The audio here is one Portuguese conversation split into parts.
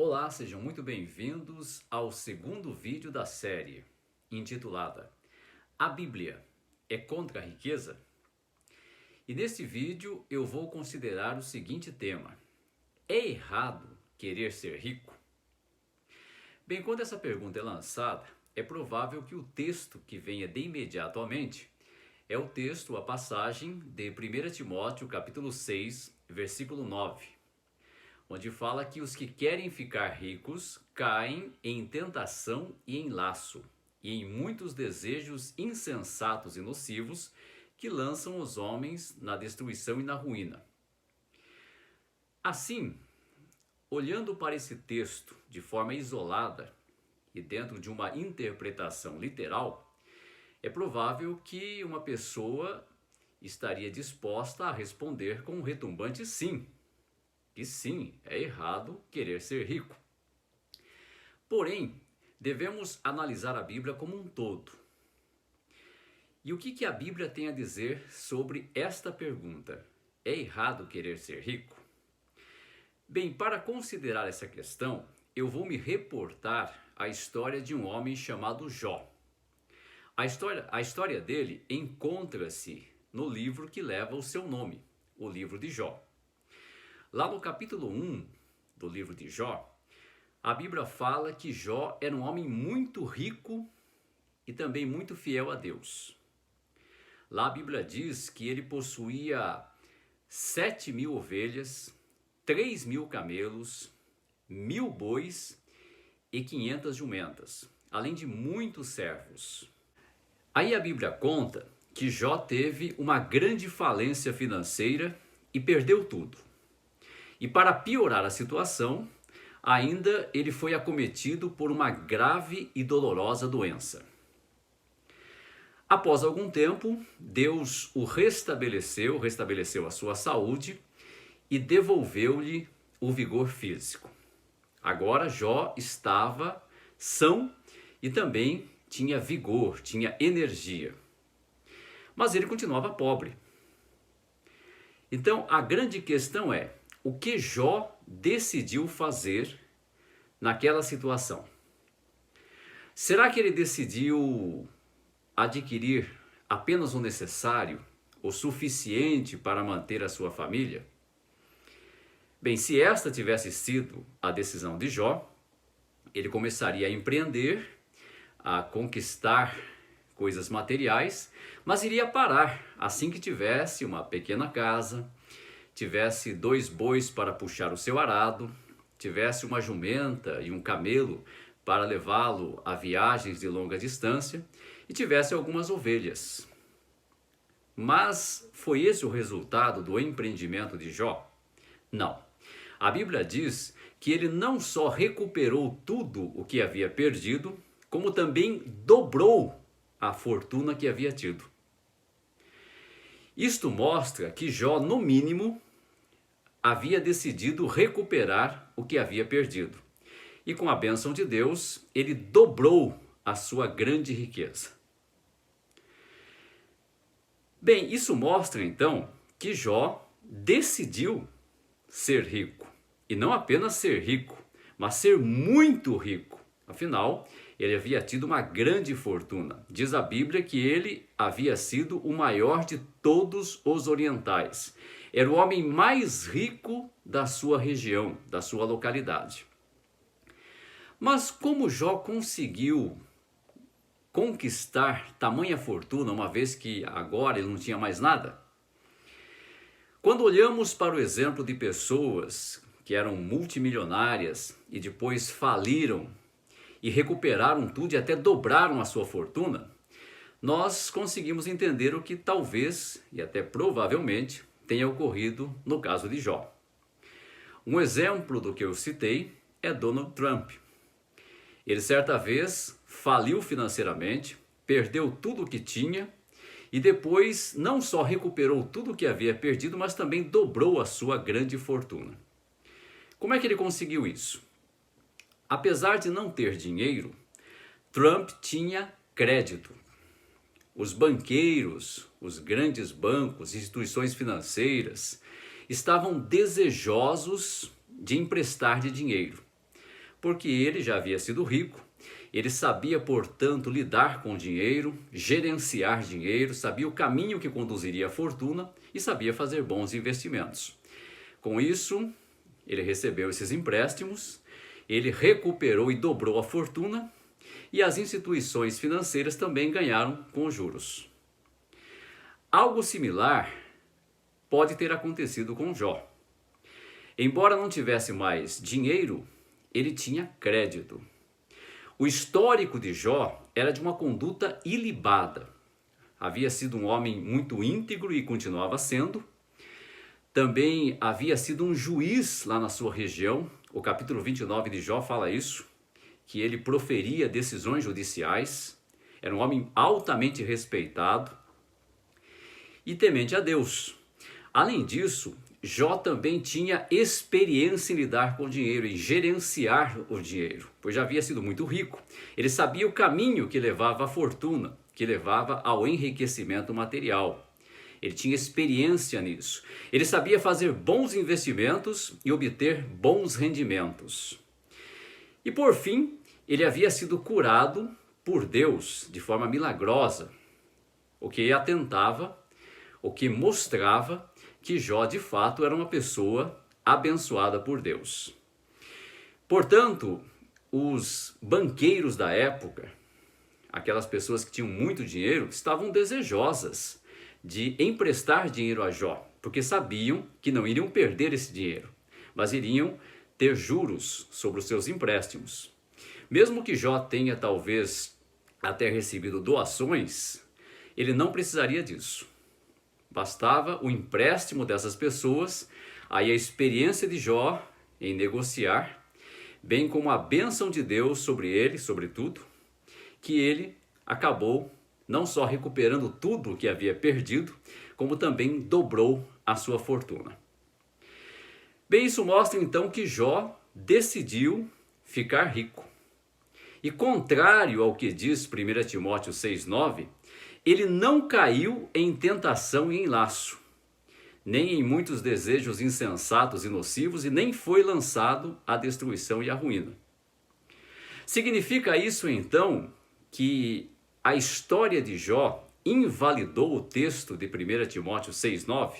Olá, sejam muito bem-vindos ao segundo vídeo da série, intitulada A Bíblia é contra a riqueza? E neste vídeo eu vou considerar o seguinte tema: é errado querer ser rico? Bem, quando essa pergunta é lançada, é provável que o texto que venha de imediato à mente é o texto, a passagem de 1 Timóteo capítulo 6, versículo 9. Onde fala que os que querem ficar ricos caem em tentação e em laço, e em muitos desejos insensatos e nocivos que lançam os homens na destruição e na ruína. Assim, olhando para esse texto de forma isolada e dentro de uma interpretação literal, é provável que uma pessoa estaria disposta a responder com um retumbante sim. Que sim, é errado querer ser rico. Porém, devemos analisar a Bíblia como um todo. E o que a Bíblia tem a dizer sobre esta pergunta? É errado querer ser rico? Bem, para considerar essa questão, eu vou me reportar à história de um homem chamado Jó. A história dele encontra-se no livro que leva o seu nome, o livro de Jó. Lá no capítulo 1 do livro de Jó, a Bíblia fala que Jó era um homem muito rico e também muito fiel a Deus. Lá a Bíblia diz que ele possuía 7.000 ovelhas, 3.000 camelos, 1.000 bois e 500 jumentas, além de muitos servos. Aí a Bíblia conta que Jó teve uma grande falência financeira e perdeu tudo. E para piorar a situação, ainda ele foi acometido por uma grave e dolorosa doença. Após algum tempo, Deus o restabeleceu a sua saúde e devolveu-lhe o vigor físico. Agora Jó estava são e também tinha vigor, tinha energia. Mas ele continuava pobre. Então a grande questão é: o que Jó decidiu fazer naquela situação? Será que ele decidiu adquirir apenas o necessário, o suficiente para manter a sua família? Bem, se esta tivesse sido a decisão de Jó, ele começaria a empreender, a conquistar coisas materiais, mas iria parar assim que tivesse uma pequena casa, tivesse 2 bois para puxar o seu arado, tivesse uma jumenta e um camelo para levá-lo a viagens de longa distância e tivesse algumas ovelhas. Mas foi esse o resultado do empreendimento de Jó? Não. A Bíblia diz que ele não só recuperou tudo o que havia perdido, como também dobrou a fortuna que havia tido. Isto mostra que Jó, no mínimo, havia decidido recuperar o que havia perdido. E com a bênção de Deus, ele dobrou a sua grande riqueza. Bem, isso mostra então que Jó decidiu ser rico. E não apenas ser rico, mas ser muito rico. Afinal, ele havia tido uma grande fortuna. Diz a Bíblia que ele havia sido o maior de todos os orientais. Era o homem mais rico da sua região, da sua localidade. Mas como Jó conseguiu conquistar tamanha fortuna, uma vez que agora ele não tinha mais nada? Quando olhamos para o exemplo de pessoas que eram multimilionárias e depois faliram e recuperaram tudo e até dobraram a sua fortuna, nós conseguimos entender o que talvez e até provavelmente tenha ocorrido no caso de Jó. Um exemplo do que eu citei é Donald Trump. Ele certa vez faliu financeiramente, perdeu tudo o que tinha e depois não só recuperou tudo o que havia perdido, mas também dobrou a sua grande fortuna. Como é que ele conseguiu isso? Apesar de não ter dinheiro, Trump tinha crédito. Os banqueiros, os grandes bancos, instituições financeiras estavam desejosos de emprestar-lhe dinheiro. porque ele já havia sido rico, ele sabia, portanto, lidar com dinheiro, gerenciar dinheiro, sabia o caminho que conduziria à fortuna e sabia fazer bons investimentos. Com isso, ele recebeu esses empréstimos, ele recuperou e dobrou a fortuna e as instituições financeiras também ganharam com os juros. Algo similar pode ter acontecido com Jó. Embora não tivesse mais dinheiro, ele tinha crédito. O histórico de Jó era de uma conduta ilibada. Havia sido um homem muito íntegro e continuava sendo. Também havia sido um juiz lá na sua região. O capítulo 29 de Jó fala isso, que ele proferia decisões judiciais. Era um homem altamente respeitado e temente a Deus. Além disso, Jó também tinha experiência em lidar com o dinheiro, em gerenciar o dinheiro, pois já havia sido muito rico. Ele sabia o caminho que levava à fortuna, que levava ao enriquecimento material. Ele tinha experiência nisso. Ele sabia fazer bons investimentos e obter bons rendimentos. E por fim, ele havia sido curado por Deus de forma milagrosa, o que atentava, o que mostrava que Jó de fato era uma pessoa abençoada por Deus. Portanto, os banqueiros da época, aquelas pessoas que tinham muito dinheiro, estavam desejosas de emprestar dinheiro a Jó, porque sabiam que não iriam perder esse dinheiro, mas iriam ter juros sobre os seus empréstimos. Mesmo que Jó tenha talvez até recebido doações, ele não precisaria disso. Bastava o empréstimo dessas pessoas, aí a experiência de Jó em negociar, bem como a bênção de Deus sobre ele, sobretudo, que ele acabou não só recuperando tudo o que havia perdido, como também dobrou a sua fortuna. Bem, isso mostra então que Jó decidiu ficar rico. E contrário ao que diz 1 Timóteo 6,9, ele não caiu em tentação e em laço, nem em muitos desejos insensatos e nocivos, e nem foi lançado à destruição e à ruína. Significa isso então que a história de Jó invalidou o texto de 1 Timóteo 6,9?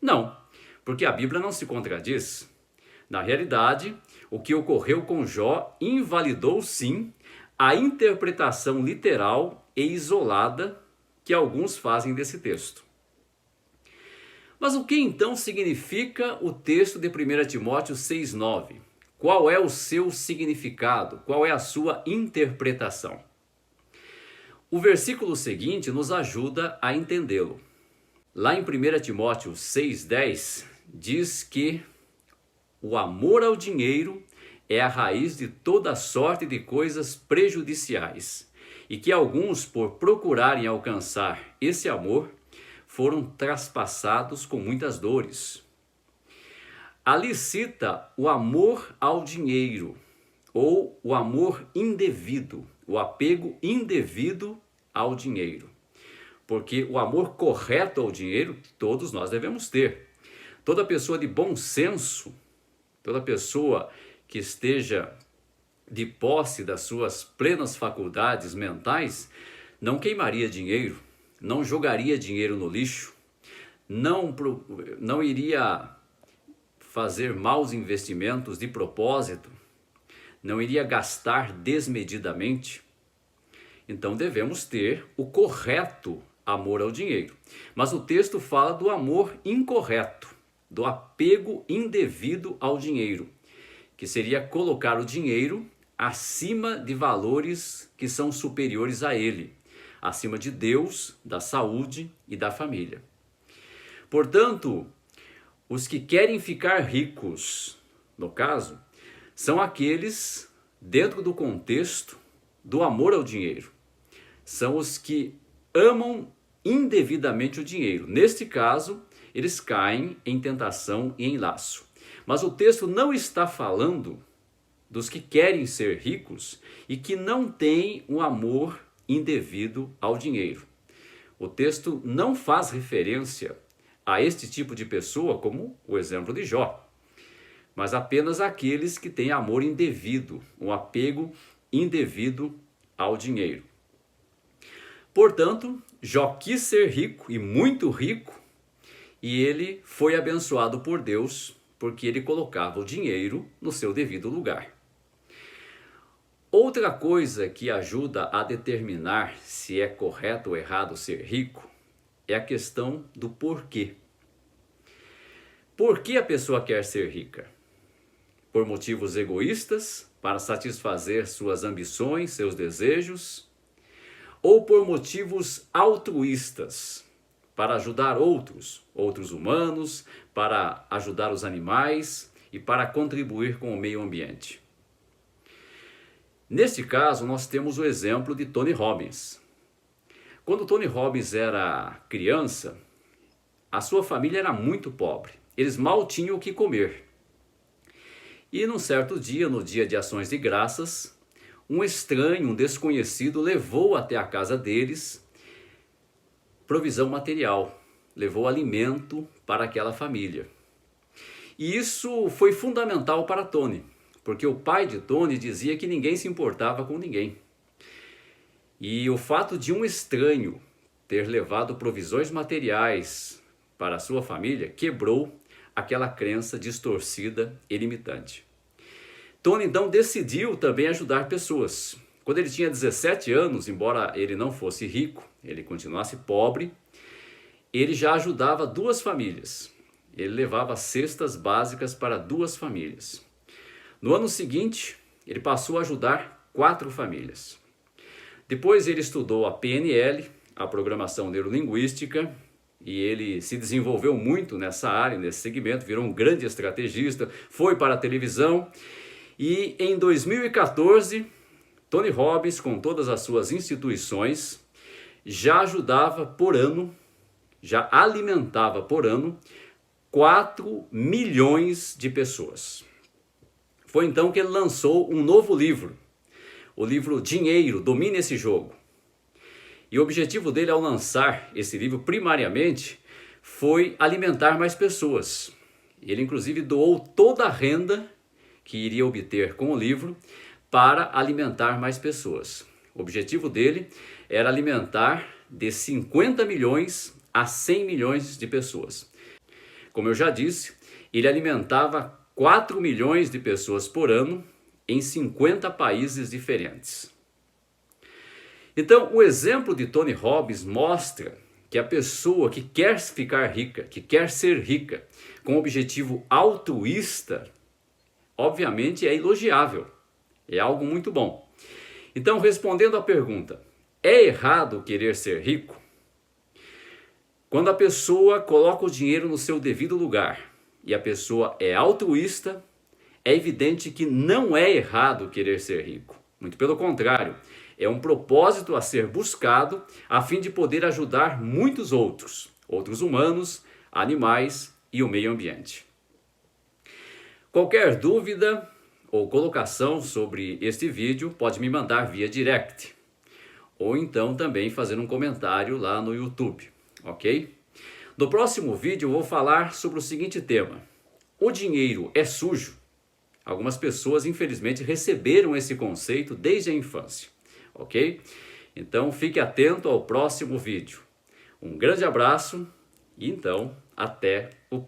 Não, porque a Bíblia não se contradiz. Na realidade, o que ocorreu com Jó invalidou sim a interpretação literal e isolada que alguns fazem desse texto. Mas o que então significa o texto de 1 Timóteo 6,9? Qual é o seu significado? Qual é a sua interpretação? O versículo seguinte nos ajuda a entendê-lo. Lá em 1 Timóteo 6,10 diz que o amor ao dinheiro é a raiz de toda sorte de coisas prejudiciais, e que alguns, por procurarem alcançar esse amor, foram traspassados com muitas dores. Ali cita o amor ao dinheiro, ou o amor indevido, o apego indevido ao dinheiro. Porque o amor correto ao dinheiro, todos nós devemos ter. Toda pessoa de bom senso, toda pessoa que esteja de posse das suas plenas faculdades mentais, não queimaria dinheiro, não jogaria dinheiro no lixo, não iria fazer maus investimentos de propósito, não iria gastar desmedidamente. Então devemos ter o correto amor ao dinheiro. Mas o texto fala do amor incorreto, do apego indevido ao dinheiro, que seria colocar o dinheiro acima de valores que são superiores a ele, acima de Deus, da saúde e da família. Portanto, os que querem ficar ricos, no caso, são aqueles dentro do contexto do amor ao dinheiro. São os que amam indevidamente o dinheiro. Neste caso, eles caem em tentação e em laço. Mas o texto não está falando dos que querem ser ricos e que não têm um amor indevido ao dinheiro. O texto não faz referência a este tipo de pessoa como o exemplo de Jó. mas apenas aqueles que têm amor indevido, um apego indevido ao dinheiro. Portanto, Jó quis ser rico e muito rico, e ele foi abençoado por Deus porque ele colocava o dinheiro no seu devido lugar. Outra coisa que ajuda a determinar se é correto ou errado ser rico é a questão do porquê. Por que a pessoa quer ser rica? Por motivos egoístas, para satisfazer suas ambições, seus desejos, ou por motivos altruístas, para ajudar outros humanos, para ajudar os animais e para contribuir com o meio ambiente. Neste caso, nós temos o exemplo de Tony Robbins. Quando Tony Robbins era criança, a sua família era muito pobre. Eles mal tinham o que comer. E num certo dia, no dia de ações de graças, um estranho, um desconhecido, levou até a casa deles provisão material, levou alimento para aquela família. E isso foi fundamental para Tony, porque o pai de Tony dizia que ninguém se importava com ninguém. E o fato de um estranho ter levado provisões materiais para a sua família quebrou aquela crença distorcida e limitante. Tony então decidiu também ajudar pessoas. Quando ele tinha 17 anos, embora ele não fosse rico, ele continuasse pobre, ele já ajudava 2 famílias. Ele levava cestas básicas para 2 famílias. No ano seguinte, ele passou a ajudar 4 famílias. Depois ele estudou a PNL, a programação neurolinguística, e ele se desenvolveu muito nessa área, nesse segmento, virou um grande estrategista, foi para a televisão. E em 2014, Tony Robbins, com todas as suas instituições, já ajudava por ano, já alimentava por ano 4 milhões de pessoas. Foi então que ele lançou um novo livro, o livro Dinheiro, Domine esse Jogo. E o objetivo dele ao lançar esse livro, primariamente, foi alimentar mais pessoas. Ele inclusive doou toda a renda que iria obter com o livro para alimentar mais pessoas. O objetivo dele era alimentar de 50 milhões a 100 milhões de pessoas. Como eu já disse, ele alimentava 4 milhões de pessoas por ano em 50 países diferentes. Então, o exemplo de Tony Robbins mostra que a pessoa que quer ficar rica, que quer ser rica, com objetivo altruísta, obviamente é elogiável, é algo muito bom. Então, respondendo à pergunta, é errado querer ser rico? Quando a pessoa coloca o dinheiro no seu devido lugar e a pessoa é altruísta, é evidente que não é errado querer ser rico. Muito pelo contrário, é um propósito a ser buscado a fim de poder ajudar muitos outros humanos, animais e o meio ambiente. Qualquer dúvida ou colocação sobre este vídeo pode me mandar via direct, ou então também fazer um comentário lá no YouTube, ok? No próximo vídeo eu vou falar sobre o seguinte tema: o dinheiro é sujo? Algumas pessoas infelizmente receberam esse conceito desde a infância, ok? Então fique atento ao próximo vídeo. Um grande abraço e então até o próximo.